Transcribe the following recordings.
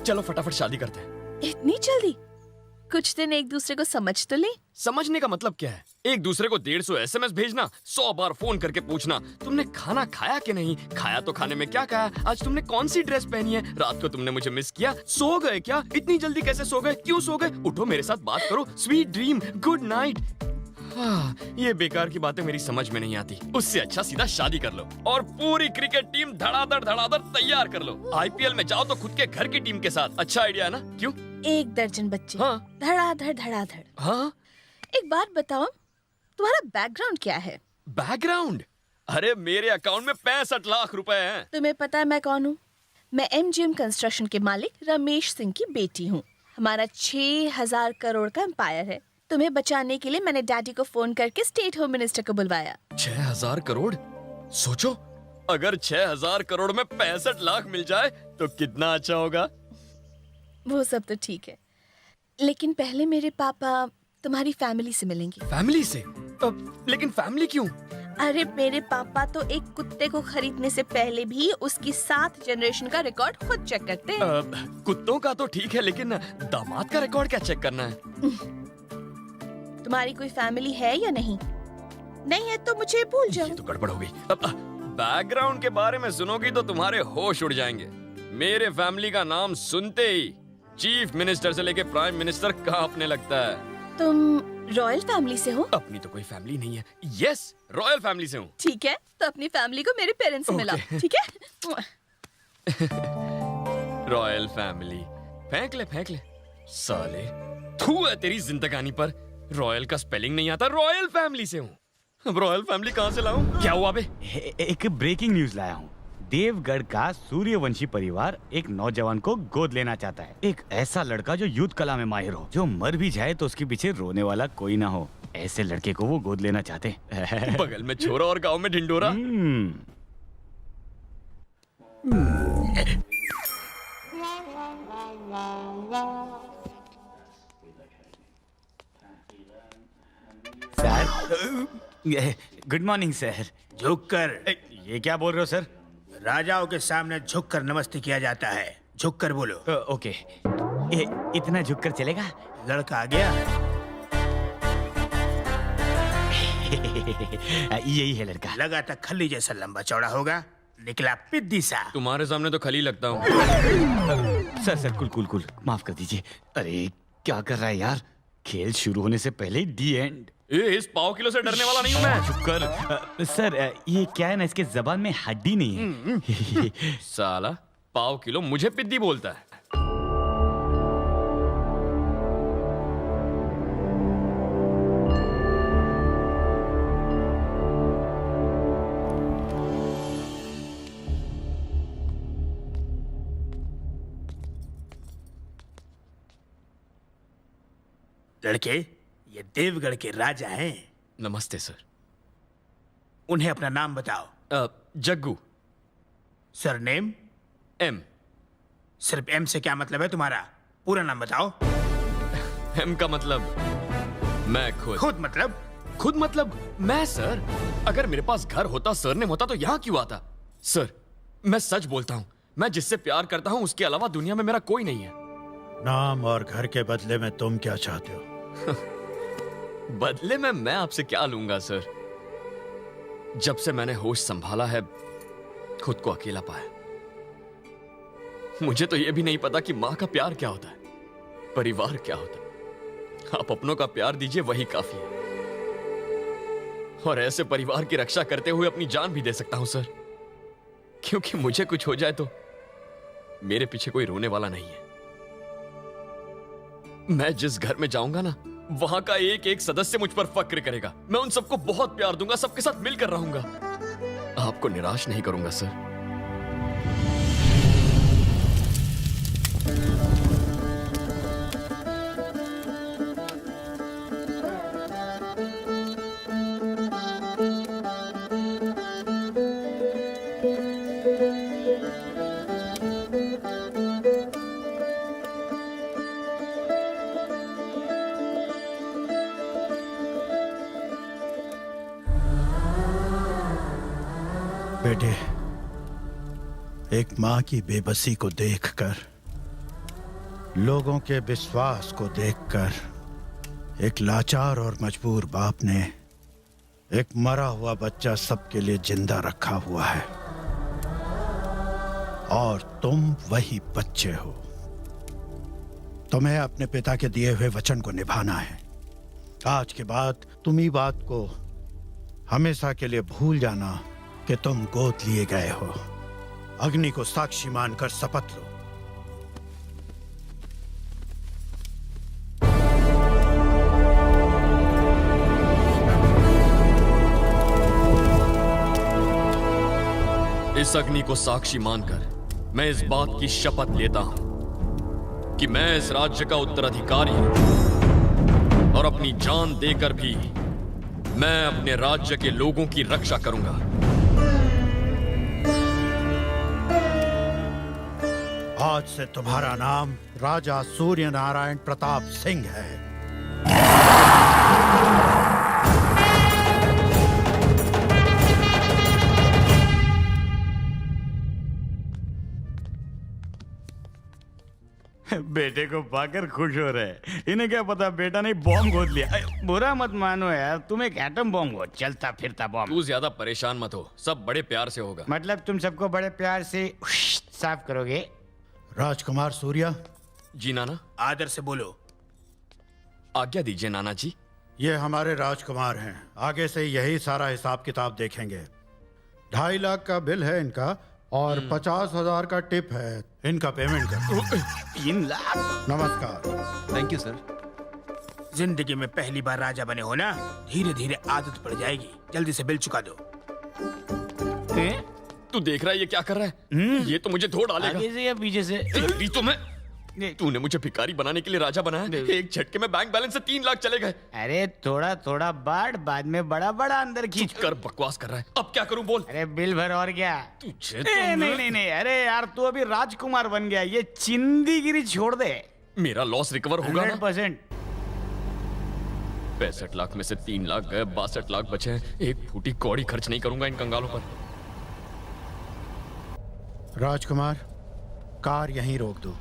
चलो फटाफट शादी करते हैं। इतनी जल्दी? कुछ दिन एक दूसरे को समझ तो ले। समझने का मतलब क्या है? एक दूसरे को 150 SMS भेजना, 100 बार फोन करके पूछना तुमने खाना खाया कि नहीं, खाया तो खाने में क्या खाया, आज तुमने कौन सी ड्रेस पहनी है, रात को तुमने मुझे मिस किया, सो गए क्या, इतनी जल्दी कैसे सो गए, क्यों सो गए, उठो मेरे साथ बात करो, स्वीट ड्रीम, गुड नाइट। ये बेकार की बातें मेरी समझ में नहीं आती। उससे अच्छा सीधा शादी कर लो और पूरी क्रिकेट टीम धड़ाधड़ तैयार कर लो। IPL में जाओ तो खुद के घर की टीम के साथ। अच्छा आइडिया है ना? क्यों? 1 दर्जन बच्चे। हाँ। धड़ाधड़। हाँ। एक बात बताओ, तुम्हारा बैकग्राउंड क्या है? बैकग्राउंड? अरे मेरे अकाउंट में 65 लाख रुपए हैं। तुम्हें पता है मैं कौन हूँ? मैं MGM कंस्ट्रक्शन के मालिक रमेश सिंह की बेटी हूँ। हमारा 6000 करोड़ का एम्पायर है। तुम्हें बचाने के लिए मैंने डैडी को फोन करके स्टेट होम मिनिस्टर को बुलवाया। 6000 करोड़? सोचो, अगर 6000 करोड़ में 65 लाख मिल जाए तो कितना अच्छा होगा। वो सब तो ठीक है, लेकिन पहले मेरे पापा तुम्हारी फैमिली से मिलेंगे। फैमिली से? लेकिन फैमिली क्यों? अरे मेरे पापा तो एक कुत्ते को खरीदने से पहले भी उसकी 7 जनरेशन का रिकॉर्ड खुद चेक करते हैं। कुत्तों का तो ठीक है, लेकिन दामाद का रिकॉर्ड क्या चेक करना है? तुम्हारी कोई फैमिली है या नहीं? नहीं है तो मुझे भूल जाओ। ये तो गड़बड़ हो गई। बैकग्राउंड के बारे में सुनोगी तो तुम्हारे होश उड़ जाएंगे। मेरे फैमिली का नाम सुनते ही चीफ मिनिस्टर से लेके प्राइम मिनिस्टर कांपने लगता है। तुम रॉयल फैमिली से हो? अपनी तो कोई फैमिली नहीं है। यस, रॉयल फैमिली से हूँ। ठीक है, तो अपनी फैमिली को मेरे पेरेंट्स से मिलाओ, ठीक है? रॉयल फैमिली फेंक ले साले। थू है तेरी जिंदगानी पर। रॉयल का स्पेलिंग नहीं आता, रॉयल फैमिली से हूँ। अब रॉयल फैमिली कहाँ से लाऊं? क्या हुआ बे? एक ब्रेकिंग न्यूज लाया हूँ। देवगढ़ का सूर्यवंशी परिवार एक नौजवान को गोद लेना चाहता है। एक ऐसा लड़का जो युद्ध कला में माहिर हो, जो मर भी जाए तो उसके पीछे रोने वाला कोई ना हो। ऐसे लड़के को वो गोद लेना चाहते। बगल में छोरा और गांव में ढिंडोरा। Sir, good morning sir. झुककर। ये क्या बोल रहे हो सर? राजाओं के सामने झुककर नमस्ते किया जाता है। झुककर बोलो। ओके। इतना झुककर चलेगा? लड़का आ गया। यही है लड़का। लगा था खली जैसा लंबा चौड़ा होगा, निकला पिद्दी सा। तुम्हारे सामने तो खली लगता हूँ। सर कुल माफ कर दीजिए। अरे क्या कर रहा है यार? खेल शुरू होने से पहले दी एंड। इस पाव किलो से डरने वाला नहीं हूँ मैं। चुप कर। सर ये क्या है ना, इसके जबान में हड्डी नहीं है। साला पाव किलो मुझे पिद्दी बोलता है। लड़के, ये देवगढ़ के राजा हैं। नमस्ते सर। उन्हें अपना नाम बताओ। जग्गू। सरनेम? एम। सिर्फ एम से क्या मतलब है तुम्हारा? पूरा नाम बताओ। एम का मतलब मैं खुद। खुद मतलब? खुद मतलब मैं सर। अगर मेरे पास घर होता, सरनेम होता तो यहाँ क्यों आता? सर मैं सच बोलता हूँ, मैं जिससे प्यार करता हूँ उसके अलावा दुनिया में मेरा कोई नहीं है। नाम और घर के बदले में तुम क्या चाहते हो? बदले में मैं आपसे क्या लूंगा सर? जब से मैंने होश संभाला है, खुद को अकेला पाया। मुझे तो यह भी नहीं पता कि मां का प्यार क्या होता है, परिवार क्या होता है। आप अपनों का प्यार दीजिए, वही काफी है। और ऐसे परिवार की रक्षा करते हुए अपनी जान भी दे सकता हूं सर, क्योंकि मुझे कुछ हो जाए तो मेरे पीछे कोई रोने वाला नहीं है। मैं जिस घर में जाऊंगा ना, वहां का एक एक सदस्य मुझ पर फक्र करेगा। मैं उन सबको बहुत प्यार दूंगा, सबके साथ मिलकर रहूंगा। आपको निराश नहीं करूंगा सर। बेटे, एक माँ की बेबसी को देखकर लोगों के विश्वास को देखकर एक लाचार और मजबूर बाप ने एक मरा हुआ बच्चा सबके लिए जिंदा रखा हुआ है, और तुम वही बच्चे हो। तुम्हें अपने पिता के दिए हुए वचन को निभाना है। आज के बाद तुम ही बात को हमेशा के लिए भूल जाना कि तुम गोद लिए गए हो। अग्नि को साक्षी मानकर शपथ लो। इस अग्नि को साक्षी मानकर मैं इस बात की शपथ लेता हूं कि मैं इस राज्य का उत्तराधिकारी हूं और अपनी जान देकर भी मैं अपने राज्य के लोगों की रक्षा करूंगा। आज से तुम्हारा नाम राजा सूर्य नारायण प्रताप सिंह है। बेटे को पाकर खुश हो रहे। इन्हें क्या पता बेटा ने बॉम्ब गोद लिया। बुरा मत मानो यार, तुम एक एटम बॉम्ब हो, चलता फिरता बॉम्ब। तू ज्यादा परेशान मत हो, सब बड़े प्यार से होगा। मतलब तुम सबको बड़े प्यार से साफ करोगे? राजकुमार सूर्या, जी नाना। आदर से बोलो। आज्ञा दीजिए नाना जी। ये हमारे राजकुमार हैं। आगे से यही सारा हिसाब किताब देखेंगे। 2.5 लाख का बिल है इनका और 50,000 का टिप है। इनका पेमेंट कर। 3 लाख? नमस्कार। Thank you sir. जिंदगी में पहली बार राजा बने हो ना, धीरे धीरे आदत पड़ जाएगी। जल्दी से बिल चुका दो। तू देख रहा है ये क्या कर रहा है? ये तो मुझे धो डालेगा। आगे से या पीछे से? तेरी तो मैं। तूने मुझे भिखारी बनाने के लिए राजा बनाया। एक झटके में बैंक बैलेंस से 3 लाख चले गए। अरे थोड़ा थोड़ा बांट, बाद में बड़ा बड़ा अंदर खींच कर बकवास कर रहा है। अब क्या करूं बोल। अरे बिल भर और क्या। तुझे नहीं नहीं नहीं, अरे यार तू अभी राजकुमार बन गया, ये चिंदीगिरी छोड़ दे। मेरा लॉस रिकवर होगा ना? 100%। 65 लाख में से 3 लाख गए, 62 लाख बचे हैं। एक फूटी कौड़ी खर्च नहीं करूंगा इन कंगालों पर। राजकुमार, कार यहीं रोक दो।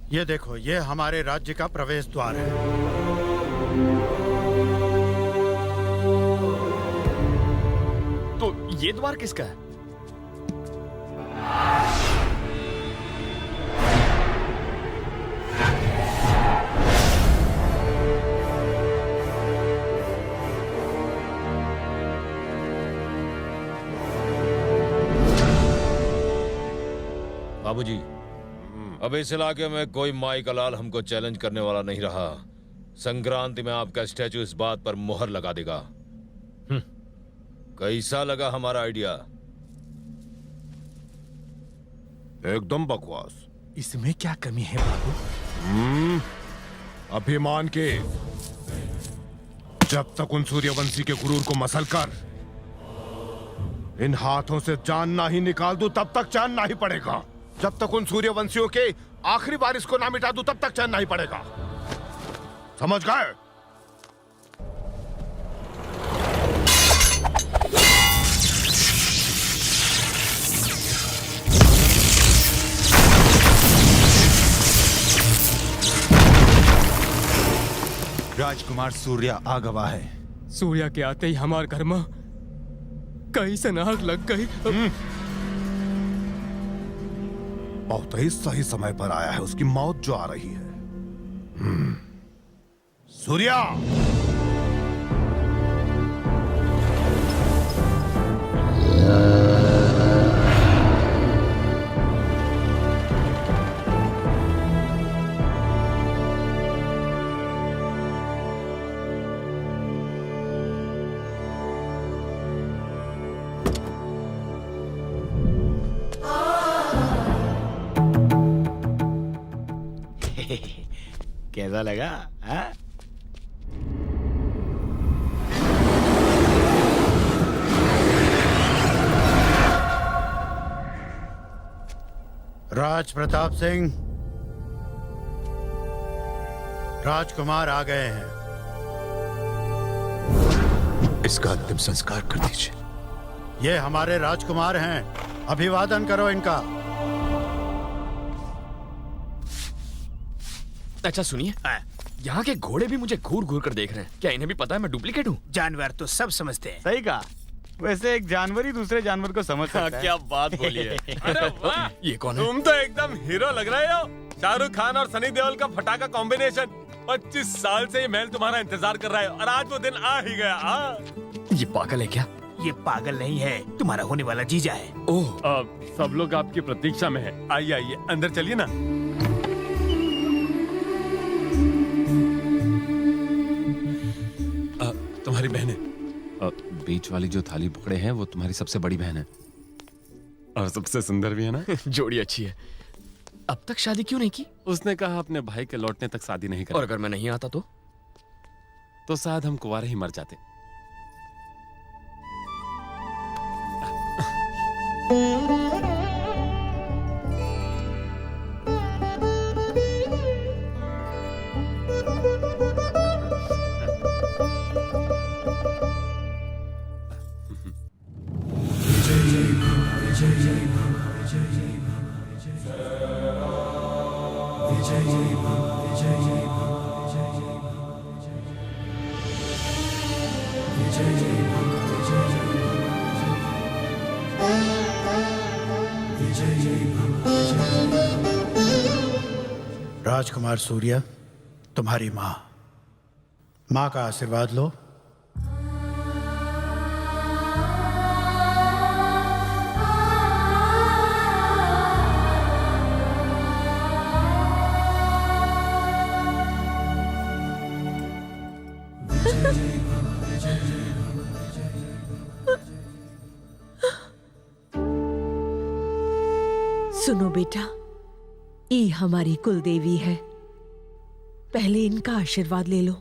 ये देखो, ये हमारे राज्य का प्रवेश द्वार है। तो ये द्वार किसका है? बाबूजी, अब इस इलाके में कोई माई का लाल हमको चैलेंज करने वाला नहीं रहा। संक्रांति में आपका स्टैचू इस बात पर मुहर लगा देगा। कैसा लगा हमारा आइडिया? एकदम बकवास। इसमें क्या कमी है बाबू? अभिमान के। जब तक उन सूर्यवंशी के गुरूर को मसल कर इन हाथों से जान ना ही निकाल दूं, तब तक चैन ना ही पड़ेगा। जब तक उन सूर्यवंशियों के आखिरी बारिश को ना मिटा दूं, तब तक चैन नहीं पड़ेगा। समझ गए? राजकुमार सूर्या आ गवा है। सूर्या के आते ही हमारे घर में कई से आग लग गई। बहुत ही सही समय पर आया है उसकी मौत जो आ रही है। सूर्या, कैसा लगा? हाँ? राज प्रताप सिंह, राजकुमार आ गए हैं। इसका अंतिम संस्कार कर दीजिए। ये हमारे राजकुमार हैं, अभिवादन करो इनका। अच्छा सुनिए, यहाँ के घोड़े भी मुझे घूर घूर कर देख रहे हैं। क्या इन्हें भी पता है मैं डुप्लीकेट हूँ? जानवर तो सब समझते हैं। सही कहा। वैसे एक जानवर ही दूसरे जानवर को समझ सकता है। क्या बात बोली है। अरे वाह, ये कौन है? तुम तो एकदम हीरो लग रहे हो। शाहरुख खान और सनी देओल का फटाका कॉम्बिनेशन। 25 साल से ये महल तुम्हारा इंतजार कर रहा है और आज वो दिन आ ही गया। ये पागल है क्या? ये पागल नहीं है, तुम्हारा होने वाला जीजा है। ओह, सब लोग आपकी प्रतीक्षा में हैं। आइए आइए अंदर चलिए ना। तुम्हारी बहन है। बीच वाली जो थाली पकड़े हैं वो तुम्हारी सबसे बड़ी बहन है और सबसे सुंदर भी है ना। जोड़ी अच्छी है। अब तक शादी क्यों नहीं की? उसने कहा अपने भाई के लौटने तक शादी नहीं और करेगी। अगर मैं नहीं आता तो शायद हम कुंवारे ही मर जाते। राजकुमार सूर्य, तुम्हारी माँ का आशीर्वाद लो। सुनो बेटा, ये हमारी कुल देवी है, पहले इनका आशीर्वाद ले लो।